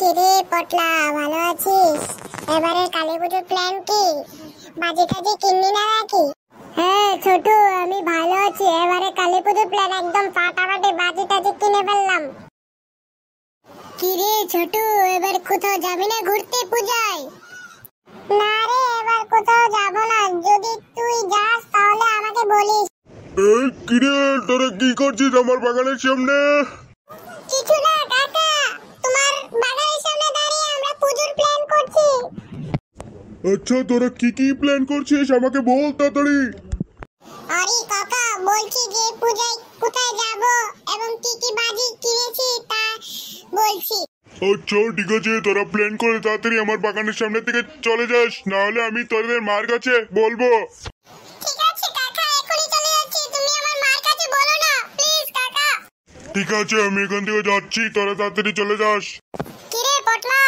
কিরে পটলা, ভালো আছিস? এবারে কালী পুজোর প্ল্যান কি? বাজি টাজি কিনবি না নাকি? হ্যাঁ ছোটু, আমি ভালো আছি। এবারে কালী পুজোর প্ল্যান একদম ফাটাফাটি, বাজি টাজি কিনে ফেললাম। কিরে ছোটু, এবার কোথাও যাবি না ঘুরতে পূজায়? না রে, এবার কোথাও যাব না। যদি তুই যাস তাহলে আমাকে বলিস। কিরে তোরা কি করছিস আমার বাগানের সামনে? কিছু না কাকা, তোমার বাগানের সামনে দাঁড়িয়ে আমরা পুজোর প্ল্যান করছি। আচ্ছা, তোরা কি কি প্ল্যান করছিস আমাকে বল তাড়াতাড়ি। আরে কাকা, বলছি যে পূজায় কোথায় যাব এবং কি কি বাজি কিনেছি তা বলছি। আচ্ছা ঠিক আছে, তোরা প্ল্যান করে তাড়াতাড়ি আমার বাগানের সামনে থেকে চলে যাস, না হলে আমি তোদের মার কাছে বলবো। ঠিক আছে কাকা, এখনই চলে যাচ্ছি। তুমি আমার মার কাছে বলো না প্লিজ কাকা। ঠিক আছে, আমি এখান থেকে যাচ্ছি, তোরা তাড়াতাড়ি চলে যাস। কিরে পটলা,